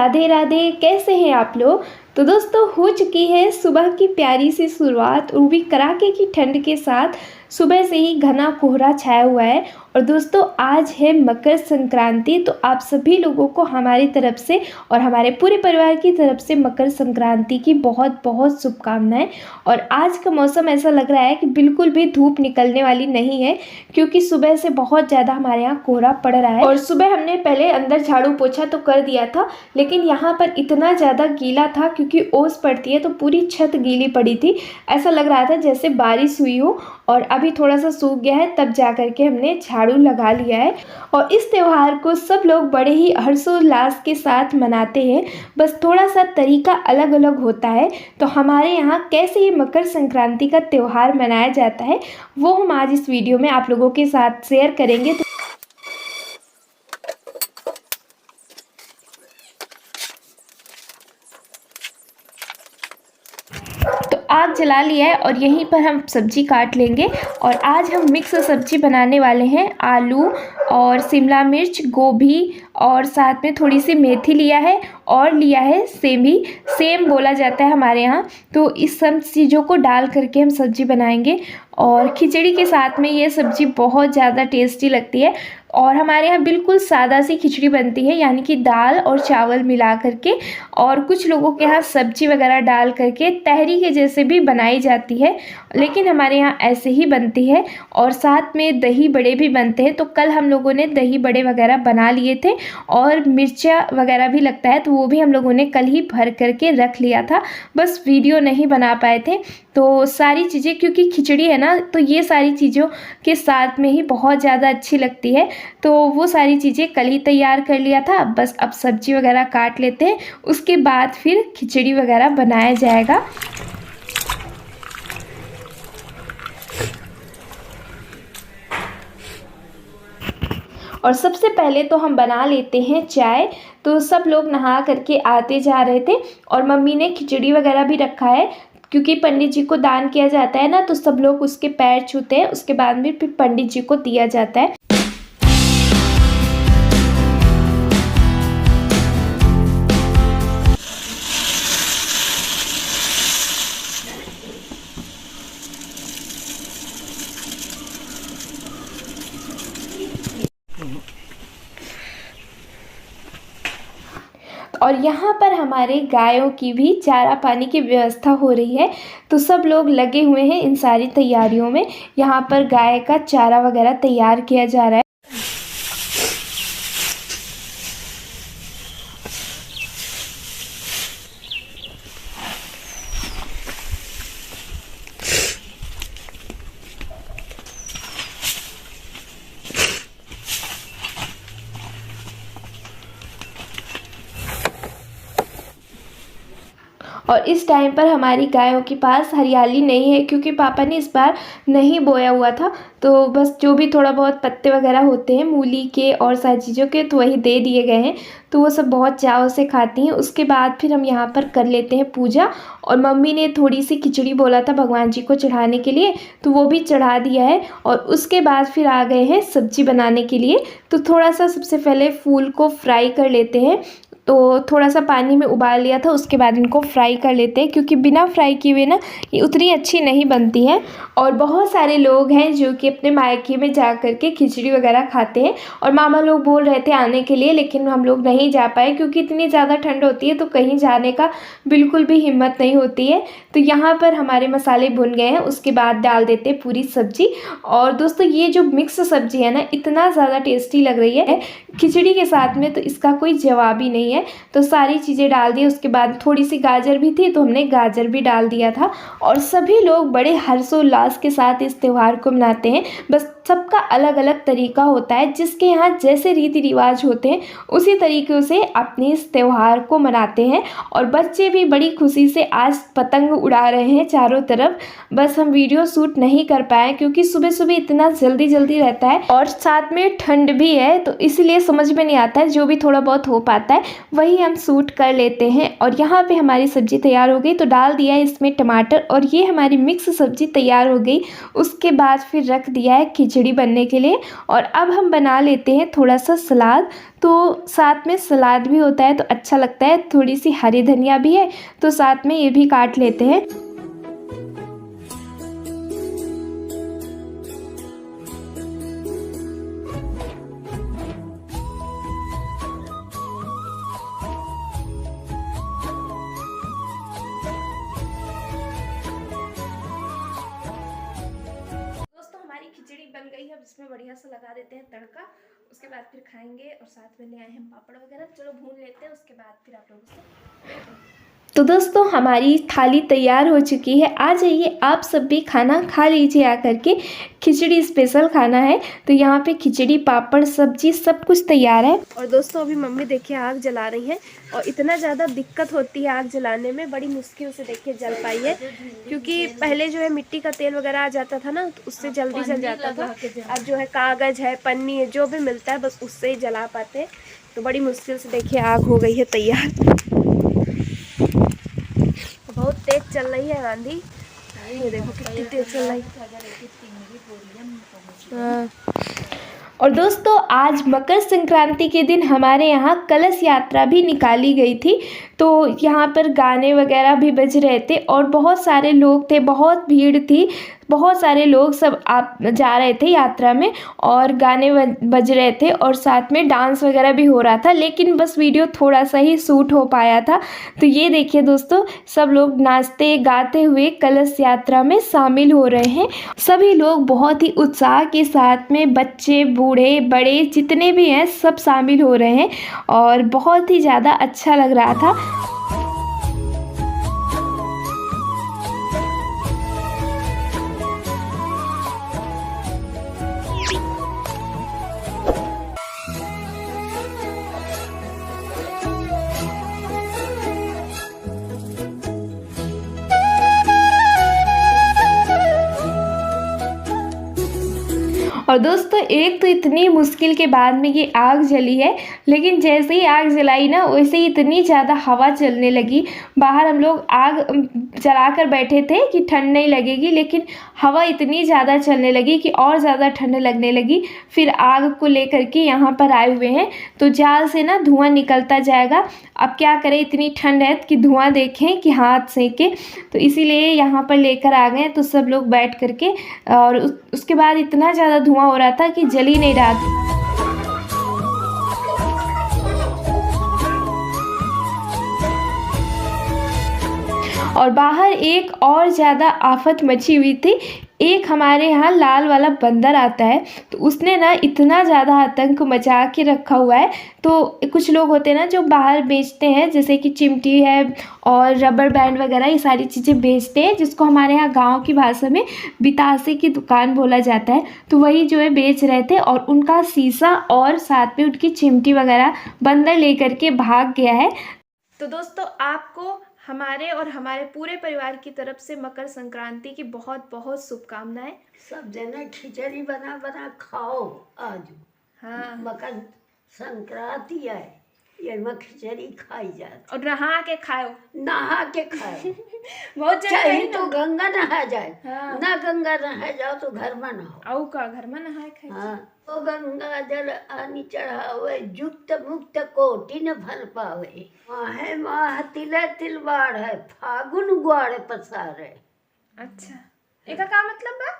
राधे राधे। कैसे हैं आप लोग। तो दोस्तों हो चुकी है सुबह की प्यारी सी शुरुआत, वो भी कड़ाके की ठंड के साथ। सुबह से ही घना कोहरा छाया हुआ है और दोस्तों आज है मकर संक्रांति। तो आप सभी लोगों को हमारी तरफ से और हमारे पूरे परिवार की तरफ से मकर संक्रांति की बहुत बहुत शुभकामनाएं। और आज का मौसम ऐसा लग रहा है कि बिल्कुल भी धूप निकलने वाली नहीं है, क्योंकि सुबह से बहुत ज़्यादा हमारे यहाँ कोहरा पड़ रहा है। और सुबह हमने पहले अंदर झाड़ू पोछा तो कर दिया था, लेकिन यहाँ पर इतना ज़्यादा गीला था क्योंकि ओस पड़ती है तो पूरी छत गीली पड़ी थी। ऐसा लग रहा था जैसे बारिश हुई हो, और अभी थोड़ा सा सूख गया है तब जा कर के हमने झाड़ू लगा लिया है। और इस त्यौहार को सब लोग बड़े ही हर्षोल्लास के साथ मनाते हैं, बस थोड़ा सा तरीका अलग अलग होता है। तो हमारे यहाँ कैसे ये मकर संक्रांति का त्यौहार मनाया जाता है वो हम आज इस वीडियो में आप लोगों के साथ शेयर करेंगे। तो आग जला लिया है और यहीं पर हम सब्जी काट लेंगे। और आज हम मिक्स सब्जी बनाने वाले हैं। आलू और शिमला मिर्च, गोभी और साथ में थोड़ी सी मेथी लिया है और लिया है सेमी, सेम बोला जाता है हमारे यहाँ। तो इस सब चीज़ों को डाल करके हम सब्जी बनाएंगे और खिचड़ी के साथ में ये सब्जी बहुत ज़्यादा टेस्टी लगती है। और हमारे यहाँ बिल्कुल सादा सी खिचड़ी बनती है, यानी कि दाल और चावल मिला करके, और कुछ लोगों के यहाँ सब्जी वगैरह डाल करके तहरी के जैसे भी बनाई जाती है, लेकिन हमारे यहाँ ऐसे ही बनती है। और साथ में दही बड़े भी बनते हैं। तो कल हम लोगों ने दही बड़े वगैरह बना लिए थे और मिर्चा वगैरह भी लगता है, तो वो भी हम लोगों ने कल ही भर करके रख लिया था, बस वीडियो नहीं बना पाए थे। तो सारी चीज़ें, क्योंकि खिचड़ी है ना, तो ये सारी चीज़ों के साथ में ही बहुत ज़्यादा अच्छी लगती है। तो वो सारी चीज़ें कल ही तैयार कर लिया था, बस अब सब्जी वगैरह काट लेते हैं, उसके बाद फिर खिचड़ी वगैरह बनाया जाएगा। और सबसे पहले तो हम बना लेते हैं चाय। तो सब लोग नहा करके आते जा रहे थे और मम्मी ने खिचड़ी वगैरह भी रखा है, क्योंकि पंडित जी को दान किया जाता है ना, तो सब लोग उसके पैर छूते हैं, उसके बाद में फिर पंडित जी को दिया जाता है। और यहाँ पर हमारे गायों की भी चारा पानी की व्यवस्था हो रही है। तो सब लोग लगे हुए हैं इन सारी तैयारियों में। यहाँ पर गाय का चारा वगैरह तैयार किया जा रहा है। और इस टाइम पर हमारी गायों के पास हरियाली नहीं है, क्योंकि पापा ने इस बार नहीं बोया हुआ था। तो बस जो भी थोड़ा बहुत पत्ते वगैरह होते हैं मूली के और सारी चीज़ों के, तो वही दे दिए गए हैं। तो वो सब बहुत चाव से खाती हैं। उसके बाद फिर हम यहाँ पर कर लेते हैं पूजा। और मम्मी ने थोड़ी सी खिचड़ी बोला था भगवान जी को चढ़ाने के लिए, तो वो भी चढ़ा दिया है। और उसके बाद फिर आ गए हैं सब्जी बनाने के लिए। तो थोड़ा सा सबसे पहले फूल को फ्राई कर लेते हैं। तो थोड़ा सा पानी में उबाल लिया था, उसके बाद इनको फ्राई कर लेते हैं, क्योंकि बिना फ्राई किए हुए ना ये उतनी अच्छी नहीं बनती है। और बहुत सारे लोग हैं जो कि अपने मायके में जा कर के खिचड़ी वगैरह खाते हैं, और मामा लोग बोल रहे थे आने के लिए, लेकिन हम लोग नहीं जा पाए, क्योंकि इतनी ज़्यादा ठंड होती है तो कहीं जाने का बिल्कुल भी हिम्मत नहीं होती है। तो यहाँ पर हमारे मसाले भुन गए हैं, उसके बाद डाल देते हैं पूरी सब्जी। और दोस्तों ये जो मिक्स सब्जी है ना, इतना ज़्यादा टेस्टी लग रही है खिचड़ी के साथ में, तो इसका कोई जवाब ही नहीं है। तो सारी चीज़ें डाल दी। उसके बाद थोड़ी सी गाजर भी थी, तो हमने गाजर भी डाल दिया था। और सभी लोग बड़े हर्षोल्लास के साथ इस त्यौहार को मनाते हैं। बस सबका अलग अलग तरीका होता है, जिसके यहाँ जैसे रीति रिवाज होते हैं उसी तरीके से अपने इस त्यौहार को मनाते हैं। और बच्चे भी बड़ी खुशी से आज पतंग उड़ा रहे हैं चारों तरफ। बस हम वीडियो शूट नहीं कर पाए, क्योंकि सुबह सुबह इतना जल्दी जल्दी रहता है और साथ में ठंड भी है, तो इसलिए समझ में नहीं आता है। जो भी थोड़ा बहुत हो पाता है वही हम शूट कर लेते हैं। और यहाँ पे हमारी सब्ज़ी तैयार हो गई, तो डाल दिया है इसमें टमाटर, और ये हमारी मिक्स सब्ज़ी तैयार हो गई। उसके बाद फिर रख दिया है खिचड़ी। खिचड़ी बनने के लिए। और अब हम बना लेते हैं थोड़ा सा सलाद, तो साथ में सलाद भी होता है तो अच्छा लगता है। थोड़ी सी हरी धनिया भी है तो साथ में ये भी काट लेते हैं। हमारी खिचड़ी बन गई है। अब इसमें बढ़िया से लगा देते हैं तड़का, उसके बाद फिर खाएंगे। और साथ में ले आए हैं पापड़ वगैरह। चलो भून लेते हैं, उसके बाद फिर आप लोगों से। तो दोस्तों हमारी थाली तैयार हो चुकी है। आ जाइए आप सब भी खाना खा लीजिए आकर के। खिचड़ी स्पेशल खाना है तो यहाँ पे खिचड़ी, पापड़, सब्जी सब कुछ तैयार है। और दोस्तों अभी मम्मी देखिए आग जला रही हैं, और इतना ज़्यादा दिक्कत होती है आग जलाने में, बड़ी मुश्किल से देखिए जल पाई है। क्योंकि पहले जो है मिट्टी का तेल वगैरह आ जाता था ना, तो उससे जल्दी जल जाता था। अब जो है कागज़ है, पन्नी है, जो भी मिलता है बस उससे ही जला पाते हैं। तो बड़ी मुश्किल से देखिए आग हो गई है तैयार। बहुत तेज चल रही है आंधी, ये देखो कितनी तेज चल रही है। और दोस्तों आज मकर संक्रांति के दिन हमारे यहाँ कलश यात्रा भी निकाली गई थी। तो यहाँ पर गाने वगैरह भी बज रहे थे और बहुत सारे लोग थे, बहुत भीड़ थी, बहुत सारे लोग सब आप जा रहे थे यात्रा में, और गाने बज रहे थे और साथ में डांस वगैरह भी हो रहा था। लेकिन बस वीडियो थोड़ा सा ही शूट हो पाया था। तो ये देखिए दोस्तों, सब लोग नाचते गाते हुए कलश यात्रा में शामिल हो रहे हैं। सभी लोग बहुत ही उत्साह के साथ में, बच्चे, बूढ़े, बड़े जितने भी हैं सब शामिल हो रहे हैं और बहुत ही ज़्यादा अच्छा लग रहा था। और दोस्तों एक तो इतनी मुश्किल के बाद में ये आग जली है, लेकिन जैसे ही आग जलाई ना वैसे ही इतनी ज़्यादा हवा चलने लगी। बाहर हम लोग आग जला कर बैठे थे कि ठंड नहीं लगेगी, लेकिन हवा इतनी ज़्यादा चलने लगी कि और ज़्यादा ठंड लगने लगी। फिर आग को लेकर के यहाँ पर आए हुए हैं, तो जाल से ना धुआं निकलता जाएगा। अब क्या करें, इतनी ठंड है कि धुआं देखें कि हाथ सेके, तो इसीलिए यहाँ पर लेकर आ गए। तो सब लोग बैठ करके, और उसके बाद इतना ज़्यादा धुआं हो रहा था कि जल ही नहीं रहा था। और बाहर एक और ज़्यादा आफत मची हुई थी। एक हमारे यहाँ लाल वाला बंदर आता है, तो उसने ना इतना ज़्यादा आतंक मचा के रखा हुआ है। तो कुछ लोग होते हैं ना जो बाहर बेचते हैं, जैसे कि चिमटी है और रबर बैंड वगैरह, ये सारी चीज़ें बेचते हैं, जिसको हमारे यहाँ गांव की भाषा में बितासे की दुकान बोला जाता है। तो वही जो है बेच रहे थे, और उनका शीशा और साथ में उनकी चिमटी वगैरह बंदर लेकर के भाग गया है। तो दोस्तों आपको हमारे और हमारे पूरे परिवार की तरफ से मकर संक्रांति की बहुत बहुत शुभकामनाएं। सब जने खिचड़ी बना बना खाओ आज। हाँ, मकर संक्रांति है, ये में खिचड़ी खाई जाती और नहा के खाओ, नहा के खाओ। बहुत चाहे तो गंगा नहा जाए, हाँ। ना गंगा नहा जाओ तो घर में नहाओ। औ का घर में नहाए खाए। हाँ, तो गंगा जल आनी चढ़ावे, युक्त मुक्त कोटि न फल पावे। माहे माह तिले तिल बाढ़ है, फागुन ग्वाड़ पसारे। अच्छा, एका का मतलब बा?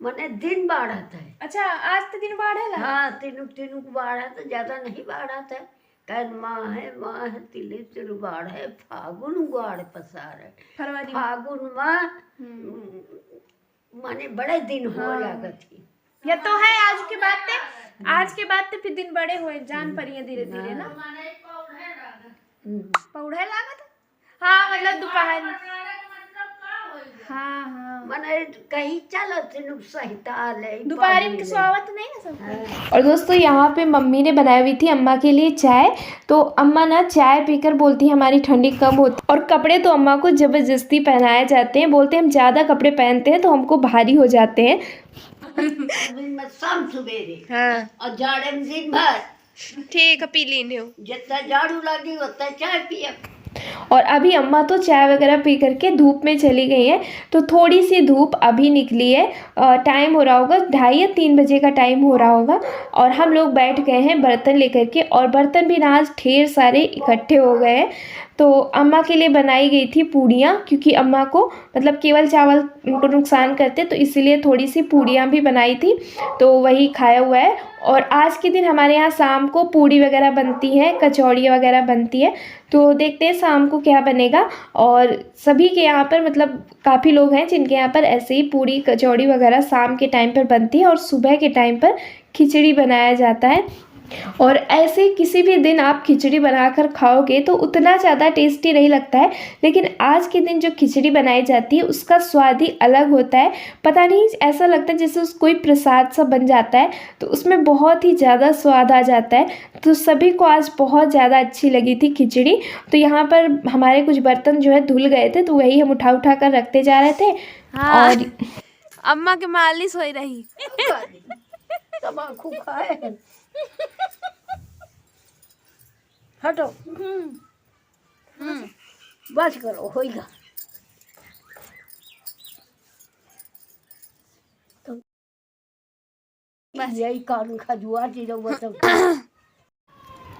मने दिन बाढ़त है। अच्छा, आज तो दिन बाढ़ है। हाँ, तीनों बाढ़त, ज्यादा नहीं बाढ़त है। माह तिले तिल बाढ़ है, फागुन ग्वाड़ पसारे। फरवरी फागुन में माने बड़े दिन हो लागत थी। या तो है आज के बाद ते फिर दिन बड़े हुए जान पड़िए धीरे धीरे ना। पौधे लागत, हाँ मतलब दोपहर। हाँ हाँ, मने कहीं चलो तीनों सहिता ले दोपहर में स्वागत नहीं ना सब। और दोस्तों यहाँ पे मम्मी ने बनाई हुई थी अम्मा के लिए चाय। तो अम्मा ना चाय पीकर बोलती है हमारी ठंडी कम होती। और कपड़े तो अम्मा को जबरदस्ती पहनाए जाते हैं, बोलते हैं हम ज़्यादा कपड़े पहनते हैं तो हमको भारी हो जाते हैं। शाम सवेरे, हाँ, और जाड़े में दिन भर। ठीक है, पी लीने हो। जितना झाड़ू लगी उतना चाय पिए। और अभी अम्मा तो चाय वगैरह पी करके धूप में चली गई हैं। तो थोड़ी सी धूप अभी निकली है, टाइम हो रहा होगा 2:30 या 3 बजे का टाइम हो रहा होगा। और हम लोग बैठ गए हैं बर्तन लेकर के, और बर्तन भी ना आज ढेर सारे इकट्ठे हो गए हैं। तो अम्मा के लिए बनाई गई थी पूड़ियाँ, क्योंकि अम्मा को मतलब केवल चावल उनको नुकसान करते, तो इसीलिए थोड़ी सी पूड़ियाँ भी बनाई थी, तो वही खाया हुआ है। और आज के दिन हमारे यहाँ शाम को पूड़ी वगैरह बनती हैं, कचौड़ी वगैरह बनती है। तो देखते हैं शाम को क्या बनेगा। और सभी के यहाँ पर मतलब काफ़ी लोग हैं जिनके यहाँ पर ऐसे ही पूड़ी कचौड़ी वगैरह शाम के टाइम पर बनती है, और सुबह के टाइम पर खिचड़ी बनाया जाता है। और ऐसे किसी भी दिन आप खिचड़ी बनाकर खाओगे तो उतना ज़्यादा टेस्टी नहीं लगता है, लेकिन आज के दिन जो खिचड़ी बनाई जाती है उसका स्वाद ही अलग होता है। पता नहीं, ऐसा लगता है जैसे कोई प्रसाद सा बन जाता है, तो उसमें बहुत ही ज़्यादा स्वाद आ जाता है। तो सभी को आज बहुत ज़्यादा अच्छी लगी थी खिचड़ी। तो यहाँ पर हमारे कुछ बर्तन जो है धुल गए थे, तो वही हम उठा उठा कर रखते जा रहे थे। हाँ। और अम्मा के मालिश हो रही। तम्बाकू खाए हटो, बस करो, होइगा। तो यही कानून खजुआ जी सब।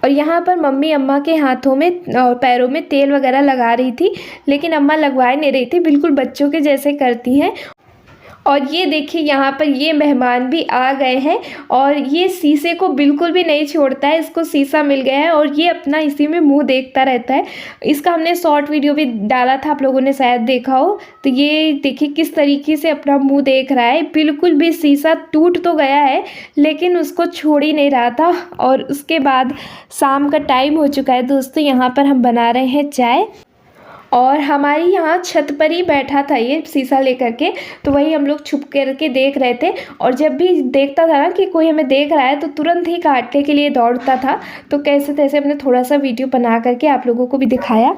और यहाँ पर मम्मी अम्मा के हाथों में और पैरों में तेल वगैरह लगा रही थी, लेकिन अम्मा लगवा नहीं रही थी, बिल्कुल बच्चों के जैसे करती हैं। और ये देखिए यहाँ पर ये मेहमान भी आ गए हैं, और ये शीशे को बिल्कुल भी नहीं छोड़ता है, इसको शीशा मिल गया है और ये अपना इसी में मुंह देखता रहता है। इसका हमने शॉर्ट वीडियो भी डाला था, आप लोगों ने शायद देखा हो। तो ये देखिए किस तरीके से अपना मुंह देख रहा है, बिल्कुल भी शीशा टूट तो गया है लेकिन उसको छोड़ ही नहीं रहा था। और उसके बाद शाम का टाइम हो चुका है दोस्तों, यहाँ पर हम बना रहे हैं चाय। और हमारी यहाँ छत पर ही बैठा था ये शीशा लेकर के, तो वही हम लोग छुप करके देख रहे थे। और जब भी देखता था ना कि कोई हमें देख रहा है तो तुरंत ही काटने के लिए दौड़ता था। तो कैसे तैसे हमने थोड़ा सा वीडियो बना करके आप लोगों को भी दिखाया।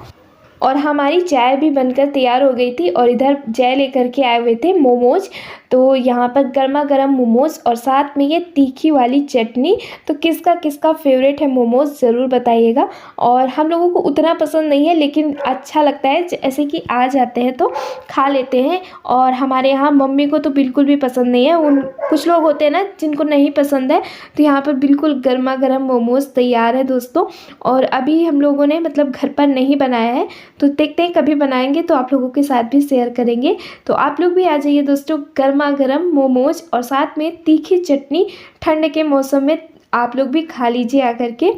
और हमारी चाय भी बनकर तैयार हो गई थी, और इधर जय लेकर के आए हुए थे मोमोज। तो यहाँ पर गर्मा गर्म मोमोज और साथ में ये तीखी वाली चटनी। तो किसका किसका फेवरेट है मोमोज ज़रूर बताइएगा। और हम लोगों को उतना पसंद नहीं है, लेकिन अच्छा लगता है, ऐसे कि आ जाते हैं तो खा लेते हैं। और हमारे यहाँ मम्मी को तो बिल्कुल भी पसंद नहीं है, उन कुछ लोग होते हैं ना जिनको नहीं पसंद है। तो यहाँ पर बिल्कुल गर्मा गर्म मोमोज तैयार है दोस्तों। और अभी हम लोगों ने मतलब घर पर नहीं बनाया है, तो देखते हैं कभी बनाएंगे तो आप लोगों के साथ भी शेयर करेंगे। तो आप लोग भी आ जाइए दोस्तों, गर्मा गरम मोमोज और साथ में तीखी चटनी ठंड के मौसम में आप लोग भी खा लीजिए आकर के।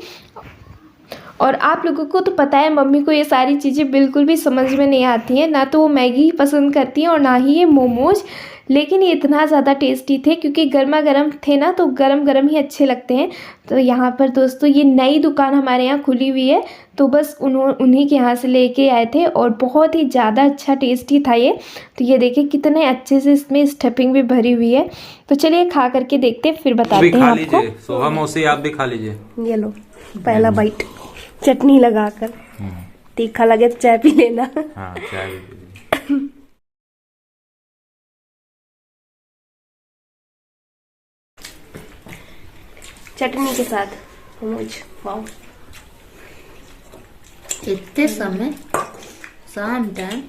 और आप लोगों को तो पता है मम्मी को ये सारी चीज़ें बिल्कुल भी समझ में नहीं आती हैं, ना तो वो मैगी ही पसंद करती हैं और ना ही ये मोमोज। लेकिन ये इतना ज़्यादा टेस्टी थे क्योंकि गर्मा गर्म थे ना, तो गरम गरम ही अच्छे लगते हैं। तो यहाँ पर दोस्तों ये नई दुकान हमारे यहाँ खुली हुई है, तो बस उन्हीं के यहाँ से लेके आए थे, और बहुत ही ज़्यादा अच्छा टेस्टी था ये। तो ये देखिए कितने अच्छे से इसमें स्टफिंग भी भरी हुई है। तो चलिए खा करके देखते हैं, फिर बताते हैं आपको। शोभा मौसी आप भी खा लीजिए। ये लो पहला बाइट चटनी लगाकर, तीखा लगे तो चाय पी लेना। हाँ, चाय भी पी लीजिए। चटनी के साथ मोमोज, वाओ। इतने समय शाम टाइम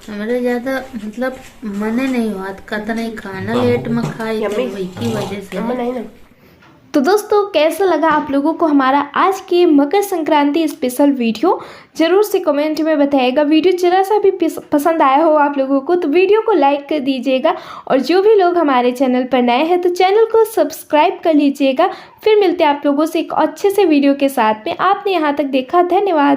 हमारे ज्यादा मतलब मने नहीं हुआ, कहता नहीं खाना लेट में खाई, तो वही की वजह से। तो दोस्तों कैसा लगा आप लोगों को हमारा आज के मकर संक्रांति स्पेशल वीडियो, ज़रूर से कमेंट में बताइएगा। वीडियो जरा सा भी पसंद आया हो आप लोगों को तो वीडियो को लाइक कर दीजिएगा, और जो भी लोग हमारे चैनल पर नए हैं तो चैनल को सब्सक्राइब कर लीजिएगा। फिर मिलते हैं आप लोगों से एक अच्छे से वीडियो के साथ में। आपने यहाँ तक देखा, धन्यवाद।